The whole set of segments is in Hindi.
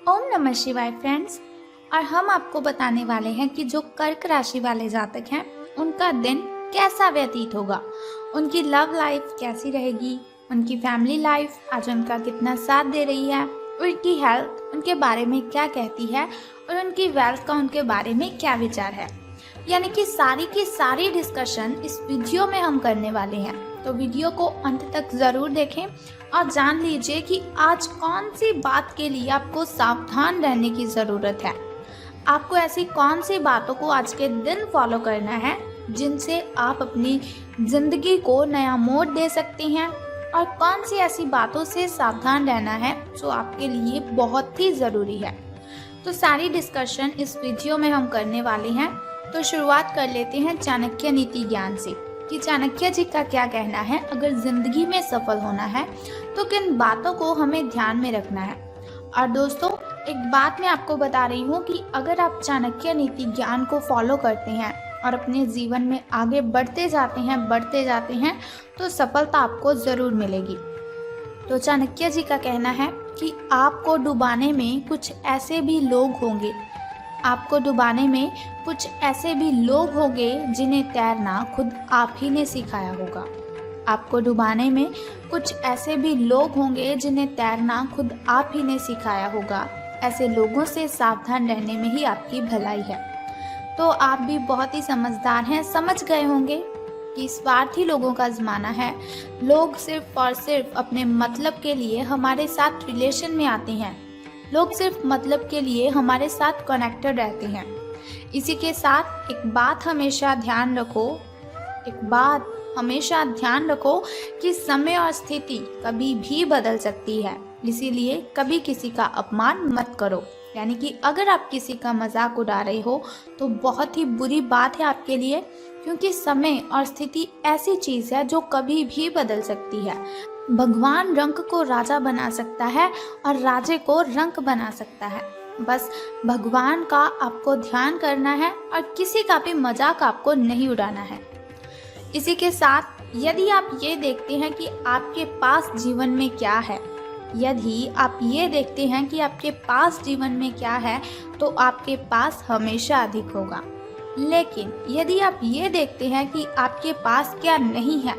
ओम नमः शिवाय फ्रेंड्स। और हम आपको बताने वाले हैं कि जो कर्क राशि वाले जातक हैं उनका दिन कैसा व्यतीत होगा, उनकी लव लाइफ कैसी रहेगी, उनकी फैमिली लाइफ आज उनका कितना साथ दे रही है, उनकी हेल्थ उनके बारे में क्या कहती है और उनकी वेल्थ का उनके बारे में क्या विचार है। यानी कि सारी की सारी डिस्कशन इस वीडियो में हम करने वाले हैं। तो वीडियो को अंत तक ज़रूर देखें और जान लीजिए कि आज कौन सी बात के लिए आपको सावधान रहने की ज़रूरत है। आपको ऐसी कौन सी बातों को आज के दिन फॉलो करना है जिनसे आप अपनी ज़िंदगी को नया मोड़ दे सकती हैं, और कौन सी ऐसी बातों से सावधान रहना है जो आपके लिए बहुत ही ज़रूरी है। तो सारी डिस्कशन इस वीडियो में हम करने वाले हैं। तो शुरुआत कर लेते हैं चाणक्य नीति ज्ञान से कि चाणक्य जी का क्या कहना है। अगर ज़िंदगी में सफल होना है तो किन बातों को हमें ध्यान में रखना है। और दोस्तों, एक बात मैं आपको बता रही हूँ कि अगर आप चाणक्य नीति ज्ञान को फॉलो करते हैं और अपने जीवन में आगे बढ़ते जाते हैं तो सफलता आपको ज़रूर मिलेगी। तो चाणक्य जी का कहना है कि आपको डुबाने में कुछ ऐसे भी लोग होंगे जिन्हें तैरना खुद आप ही ने सिखाया होगा। आपको डुबाने में कुछ ऐसे भी लोग होंगे जिन्हें तैरना खुद आप ही ने सिखाया होगा। ऐसे लोगों से सावधान रहने में ही आपकी भलाई है। तो आप भी बहुत ही समझदार हैं, समझ गए होंगे कि स्वार्थी लोगों का ज़माना है। लोग सिर्फ और सिर्फ अपने मतलब के लिए हमारे साथ रिलेशन में आते हैं। लोग सिर्फ मतलब के लिए हमारे साथ कनेक्टेड रहते हैं। इसी के साथ एक बात हमेशा ध्यान रखो कि समय और स्थिति कभी भी बदल सकती है। इसीलिए कभी किसी का अपमान मत करो। यानी कि अगर आप किसी का मजाक उड़ा रहे हो तो बहुत ही बुरी बात है आपके लिए, क्योंकि समय और स्थिति ऐसी चीज़ है जो कभी भी बदल सकती है। भगवान रंक को राजा बना सकता है और राजे को रंक बना सकता है। बस भगवान का आपको ध्यान करना है और किसी का भी मजाक आपको नहीं उड़ाना है। इसी के साथ यदि आप ये देखते हैं कि आपके पास जीवन में क्या है, तो आपके पास हमेशा अधिक होगा। लेकिन यदि आप ये देखते हैं कि आपके पास क्या नहीं है,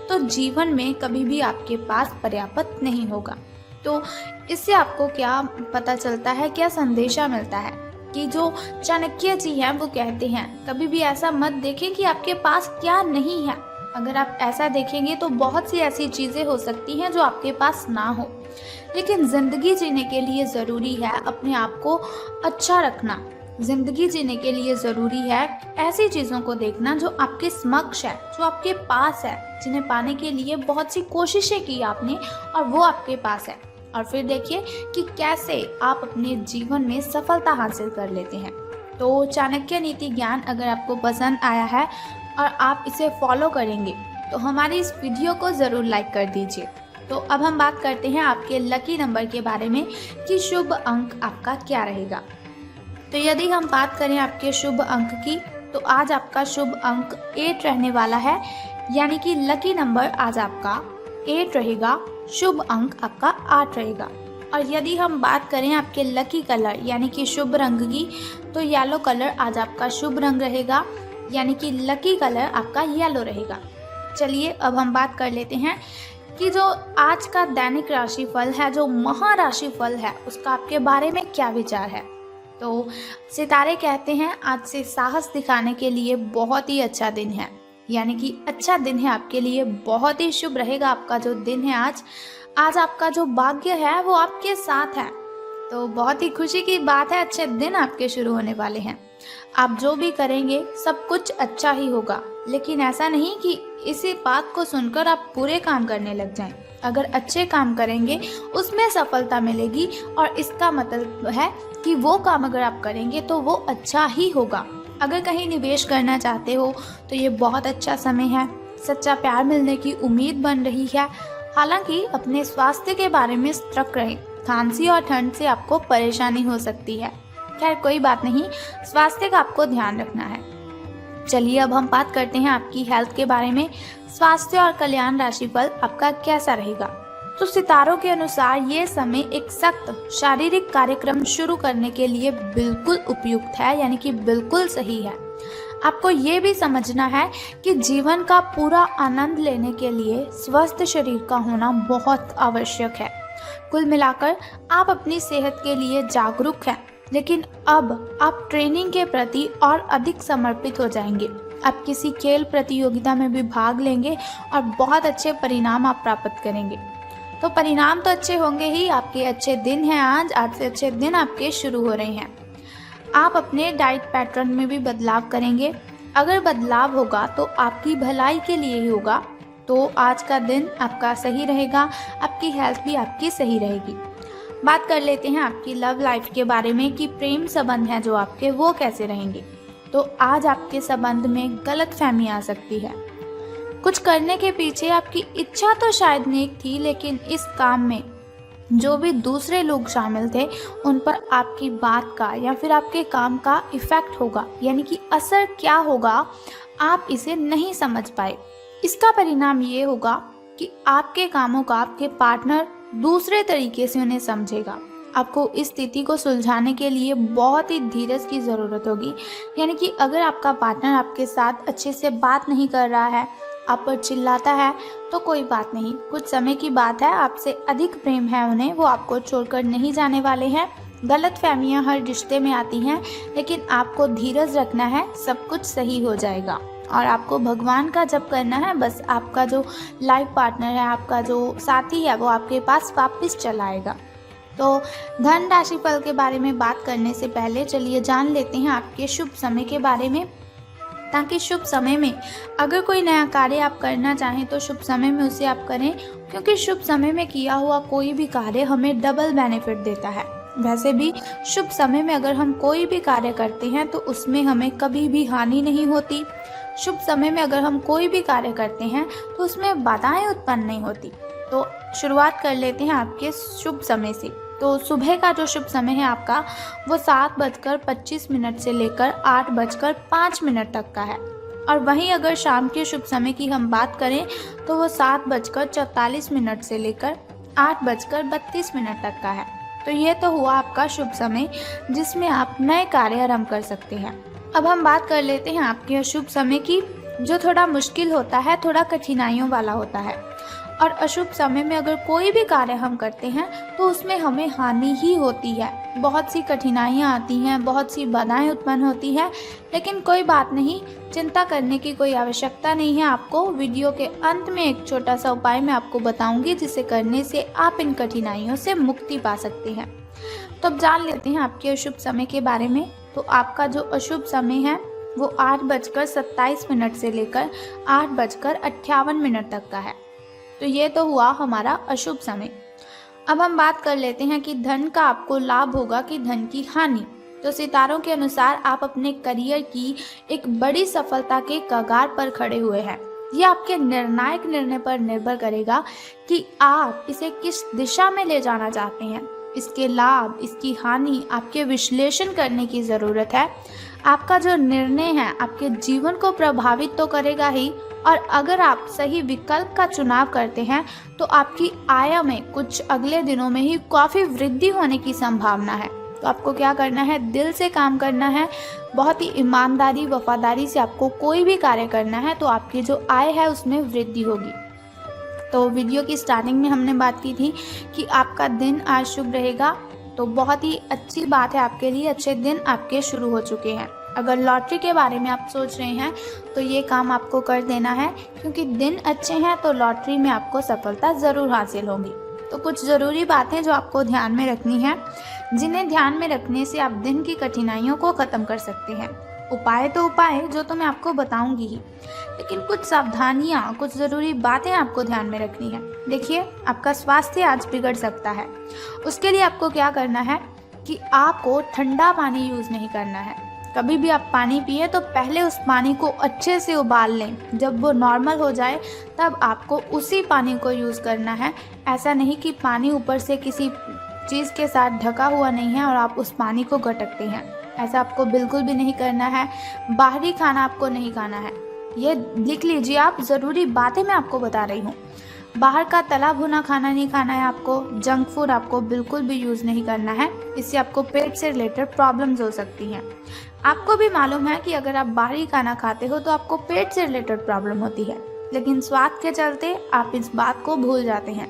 तो जीवन में कभी भी आपके पास पर्याप्त नहीं होगा। तो इससे आपको क्या पता चलता है, क्या संदेशा मिलता है कि जो चाणक्य जी हैं वो कहते हैं कभी भी ऐसा मत देखें कि आपके पास क्या नहीं है। अगर आप ऐसा देखेंगे तो बहुत सी ऐसी चीज़ें हो सकती हैं जो आपके पास ना हो। लेकिन ज़िंदगी जीने के लिए ज़रूरी है अपने आप को अच्छा रखना। ज़िंदगी जीने के लिए ज़रूरी है ऐसी चीज़ों को देखना जो आपके समक्ष है, जो आपके पास है, जिन्हें पाने के लिए बहुत सी कोशिशें की आपने और वो आपके पास है। और फिर देखिए कि कैसे आप अपने जीवन में सफलता हासिल कर लेते हैं। तो चाणक्य नीति ज्ञान अगर आपको पसंद आया है और आप इसे फॉलो करेंगे तो हमारी इस वीडियो को ज़रूर लाइक कर दीजिए। तो अब हम बात करते हैं आपके लकी नंबर के बारे में कि शुभ अंक आपका क्या रहेगा। तो यदि हम बात करें आपके शुभ अंक की, तो आज आपका शुभ अंक 8 रहने वाला है। यानी कि लकी नंबर आज आपका 8 रहेगा, शुभ अंक आपका 8 रहेगा। और यदि हम बात करें आपके लकी कलर यानी कि शुभ रंग की, तो येलो कलर आज आपका शुभ रंग रहेगा। यानी कि लकी कलर आपका येलो रहेगा। चलिए अब हम बात कर लेते हैं कि जो आज का दैनिक राशिफल है, जो महाराशिफल है, उसका आपके बारे में क्या विचार है। तो सितारे कहते हैं आज से साहस दिखाने के लिए बहुत ही अच्छा दिन है। यानी कि अच्छा दिन है आपके लिए, बहुत ही शुभ रहेगा आपका जो दिन है आज आपका जो भाग्य है वो आपके साथ है। तो बहुत ही खुशी की बात है, अच्छे दिन आपके शुरू होने वाले हैं। आप जो भी करेंगे सब कुछ अच्छा ही होगा। लेकिन ऐसा नहीं कि इसी बात को सुनकर आप बुरे काम करने लग जाएं। अगर अच्छे काम करेंगे उसमें सफलता मिलेगी, और इसका मतलब है कि वो काम अगर आप करेंगे तो वो अच्छा ही होगा। अगर कहीं निवेश करना चाहते हो तो ये बहुत अच्छा समय है। सच्चा प्यार मिलने की उम्मीद बन रही है। हालांकि अपने स्वास्थ्य के बारे में सतर्क रहें। खांसी और ठंड से आपको परेशानी हो सकती है। खैर कोई बात नहीं, स्वास्थ्य का आपको ध्यान रखना है। चलिए अब हम बात करते हैं आपकी हेल्थ के बारे में। स्वास्थ्य और कल्याण राशिफल आपका कैसा रहेगा। तो सितारों के अनुसार ये समय एक सख्त शारीरिक कार्यक्रम शुरू करने के लिए बिल्कुल उपयुक्त है, यानी कि बिल्कुल सही है। आपको ये भी समझना है कि जीवन का पूरा आनंद लेने के लिए स्वस्थ शरीर का होना बहुत आवश्यक है। कुल मिलाकर आप अपनी सेहत के लिए जागरूक हैं, लेकिन अब आप ट्रेनिंग के प्रति और अधिक समर्पित हो जाएंगे। आप किसी खेल प्रतियोगिता में भी भाग लेंगे और बहुत अच्छे परिणाम आप प्राप्त करेंगे। तो परिणाम तो अच्छे होंगे ही, आपके अच्छे दिन हैं आज से अच्छे दिन आपके शुरू हो रहे हैं। आप अपने डाइट पैटर्न में भी बदलाव करेंगे। अगर बदलाव होगा तो आपकी भलाई के लिए ही होगा। तो आज का दिन आपका सही रहेगा, आपकी हेल्थ भी आपकी सही रहेगी। बात कर लेते हैं आपकी लव लाइफ के बारे में कि प्रेम संबंध हैं जो आपके, वो कैसे रहेंगे। तो आज आपके संबंध में गलतफहमी आ सकती है। कुछ करने के पीछे आपकी इच्छा तो शायद नेक थी, लेकिन इस काम में जो भी दूसरे लोग शामिल थे उन पर आपकी बात का या फिर आपके काम का इफ़ेक्ट होगा, यानी कि असर क्या होगा आप इसे नहीं समझ पाए। इसका परिणाम ये होगा कि आपके कामों का आपके पार्टनर दूसरे तरीके से उन्हें समझेगा। आपको इस स्थिति को सुलझाने के लिए बहुत ही धीरज की ज़रूरत होगी, यानी कि अगर आपका पार्टनर आपके साथ अच्छे से बात नहीं कर रहा है, आप पर चिल्लाता है, तो कोई बात नहीं, कुछ समय की बात है, आपसे अधिक प्रेम है उन्हें, वो आपको छोड़कर नहीं जाने वाले हैं। गलतफहमियां हर रिश्ते में आती हैं, लेकिन आपको धीरज रखना है, सब कुछ सही हो जाएगा। और आपको भगवान का जप करना है, बस आपका जो लाइफ पार्टनर है, आपका जो साथी है, वो आपके पास वापस चला आएगा। तो धन राशि फल के बारे में बात करने से पहले चलिए जान लेते हैं आपके शुभ समय के बारे में, ताकि शुभ समय में अगर कोई नया कार्य आप करना चाहें तो शुभ समय में उसे आप करें, क्योंकि शुभ समय में किया हुआ कोई भी कार्य हमें डबल बेनिफिट देता है। वैसे भी शुभ समय में अगर हम कोई भी कार्य करते हैं तो उसमें हमें कभी भी हानि नहीं होती। शुभ समय में अगर हम कोई भी कार्य करते हैं तो उसमें बाधाएं उत्पन्न नहीं होती। तो शुरुआत कर लेते हैं आपके शुभ समय से। तो सुबह का जो शुभ समय है आपका, वो 7:25 से लेकर 8:05 तक का है। और वहीं अगर शाम के शुभ समय की हम बात करें तो वो 7:44 से लेकर 8:32 तक का है। तो ये तो हुआ आपका शुभ समय, जिसमें आप नए कार्य आरंभ कर सकते हैं। अब हम बात कर लेते हैं आपके अशुभ समय की, जो थोड़ा मुश्किल होता है, थोड़ा कठिनाइयों वाला होता है। और अशुभ समय में अगर कोई भी कार्य हम करते हैं तो उसमें हमें हानि ही होती है, बहुत सी कठिनाइयाँ आती हैं, बहुत सी बाधाएं उत्पन्न होती हैं। लेकिन कोई बात नहीं, चिंता करने की कोई आवश्यकता नहीं है। आपको वीडियो के अंत में एक छोटा सा उपाय मैं आपको बताऊंगी, जिसे करने से आप इन कठिनाइयों से मुक्ति पा सकते हैं। तो अब जान लेते हैं आपके अशुभ समय के बारे में। तो आपका जो अशुभ समय है वो 8:27 से लेकर 8:58 तक का है। तो ये तो हुआ हमारा अशुभ समय। अब हम बात कर लेते हैं कि धन का आपको लाभ होगा कि धन की हानि। तो सितारों के अनुसार आप अपने करियर की एक बड़ी सफलता के कगार पर खड़े हुए हैं। ये आपके निर्णायक निर्णय पर निर्भर करेगा कि आप इसे किस दिशा में ले जाना चाहते हैं। इसके लाभ, इसकी हानि आपके विश्लेषण करने की ज़रूरत है। आपका जो निर्णय है आपके जीवन को प्रभावित तो करेगा ही, और अगर आप सही विकल्प का चुनाव करते हैं तो आपकी आय में कुछ अगले दिनों में ही काफ़ी वृद्धि होने की संभावना है। तो आपको क्या करना है, दिल से काम करना है, बहुत ही ईमानदारी वफादारी से आपको कोई भी कार्य करना है, तो आपकी जो आय है उसमें वृद्धि होगी। तो वीडियो की स्टार्टिंग में हमने बात की थी कि आपका दिन आज शुभ रहेगा, तो बहुत ही अच्छी बात है आपके लिए, अच्छे दिन आपके शुरू हो चुके हैं। अगर लॉटरी के बारे में आप सोच रहे हैं तो ये काम आपको कर देना है, क्योंकि दिन अच्छे हैं तो लॉटरी में आपको सफलता ज़रूर हासिल होगी। तो कुछ ज़रूरी बातें जो आपको ध्यान में रखनी है, जिन्हें ध्यान में रखने से आप दिन की कठिनाइयों को ख़त्म कर सकते हैं। उपाय तो उपाय जो तो मैं आपको बताऊंगी ही, लेकिन कुछ सावधानियाँ, कुछ ज़रूरी बातें आपको ध्यान में रखनी है। देखिए, आपका स्वास्थ्य आज बिगड़ सकता है। उसके लिए आपको क्या करना है कि आपको ठंडा पानी यूज़ नहीं करना है। कभी भी आप पानी पिए तो पहले उस पानी को अच्छे से उबाल लें। जब वो नॉर्मल हो जाए तब आपको उसी पानी को यूज़ करना है। ऐसा नहीं कि पानी ऊपर से किसी चीज़ के साथ ढका हुआ नहीं है और आप उस पानी को गटकते हैं। ऐसा आपको बिल्कुल भी नहीं करना है। बाहरी खाना आपको नहीं खाना है। ये लिख लीजिए आप, ज़रूरी बातें मैं आपको बता रही हूँ। बाहर का तला भुना खाना नहीं खाना है आपको। जंक फूड आपको बिल्कुल भी यूज़ नहीं करना है, इससे आपको पेट से रिलेटेड प्रॉब्लम्स हो सकती हैं। आपको भी मालूम है कि अगर आप बाहरी खाना खाते हो तो आपको पेट से रिलेटेड प्रॉब्लम होती है, लेकिन स्वाद के चलते आप इस बात को भूल जाते हैं।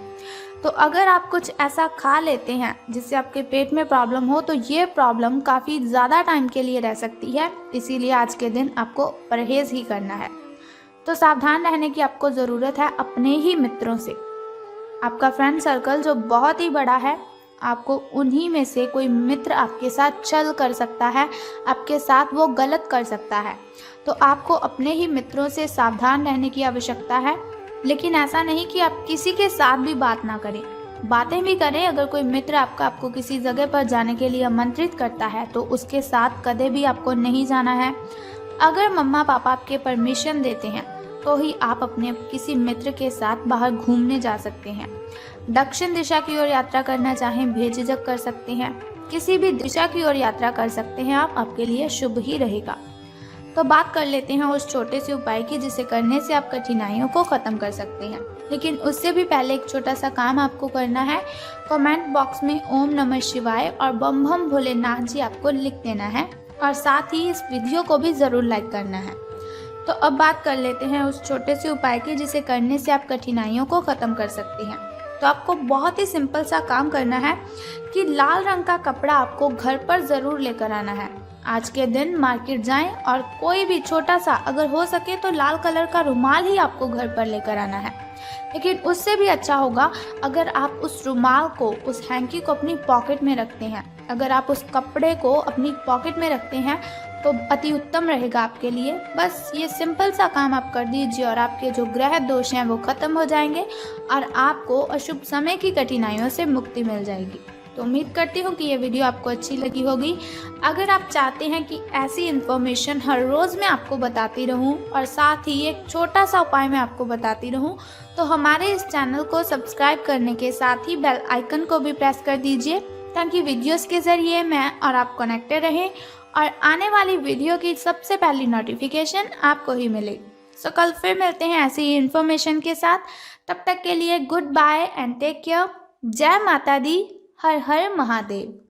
तो अगर आप कुछ ऐसा खा लेते हैं जिससे आपके पेट में प्रॉब्लम हो तो ये प्रॉब्लम काफ़ी ज़्यादा टाइम के लिए रह सकती है, इसीलिए आज के दिन आपको परहेज़ ही करना है। तो सावधान रहने की आपको ज़रूरत है अपने ही मित्रों से। आपका फ्रेंड सर्कल जो बहुत ही बड़ा है, आपको उन्हीं में से कोई मित्र आपके साथ छल कर सकता है, आपके साथ वो गलत कर सकता है। तो आपको अपने ही मित्रों से सावधान रहने की आवश्यकता है, लेकिन ऐसा नहीं कि आप किसी के साथ भी बात ना करें, बातें भी करें। अगर कोई मित्र आपको किसी जगह पर जाने के लिए आमंत्रित करता है तो उसके साथ कदे भी आपको नहीं जाना है। अगर मम्मा पापा आपके परमिशन देते हैं तो ही आप अपने किसी मित्र के साथ बाहर घूमने जा सकते हैं। दक्षिण दिशा की ओर यात्रा करना चाहें बेझिझक कर सकते हैं, किसी भी दिशा की ओर यात्रा कर सकते हैं आप, आपके लिए शुभ ही रहेगा। तो बात कर लेते हैं उस छोटे से उपाय की जिसे करने से आप कठिनाइयों को ख़त्म कर सकते हैं। लेकिन उससे भी पहले एक छोटा सा काम आपको करना है। कमेंट बॉक्स में ओम नमः शिवाय और बम बम भोलेनाथ जी आपको लिख देना है, और साथ ही इस वीडियो को भी ज़रूर लाइक करना है। तो अब बात कर लेते हैं उस छोटे से उपाय की जिसे करने से आप कठिनाइयों को ख़त्म कर सकते हैं। तो आपको बहुत ही सिंपल सा काम करना है कि लाल रंग का कपड़ा आपको घर पर ज़रूर लेकर आना है। आज के दिन मार्केट जाएं और कोई भी छोटा सा, अगर हो सके तो लाल कलर का रुमाल ही आपको घर पर लेकर आना है। लेकिन उससे भी अच्छा होगा अगर आप उस रुमाल को, उस हैंकी को अपनी पॉकेट में रखते हैं। अगर आप उस कपड़े को अपनी पॉकेट में रखते हैं तो अति उत्तम रहेगा आपके लिए। बस ये सिंपल सा काम आप कर दीजिए और आपके जो ग्रह दोष हैं वो ख़त्म हो जाएंगे और आपको अशुभ समय की कठिनाइयों से मुक्ति मिल जाएगी। तो उम्मीद करती हूँ कि ये वीडियो आपको अच्छी लगी होगी। अगर आप चाहते हैं कि ऐसी इन्फॉर्मेशन हर रोज़ मैं आपको बताती रहूँ और साथ ही एक छोटा सा उपाय मैं आपको बताती रहूँ, तो हमारे इस चैनल को सब्सक्राइब करने के साथ ही बेल आइकन को भी प्रेस कर दीजिए, ताकि वीडियोस के ज़रिए मैं और आप कनेक्टेड रहें और आने वाली वीडियो की सबसे पहली नोटिफिकेशन आपको ही मिले। सो कल फिर मिलते हैं ऐसी ही इन्फॉर्मेशन के साथ। तब तक के लिए good bye and take care. जय माता दी, हर हर महादेव।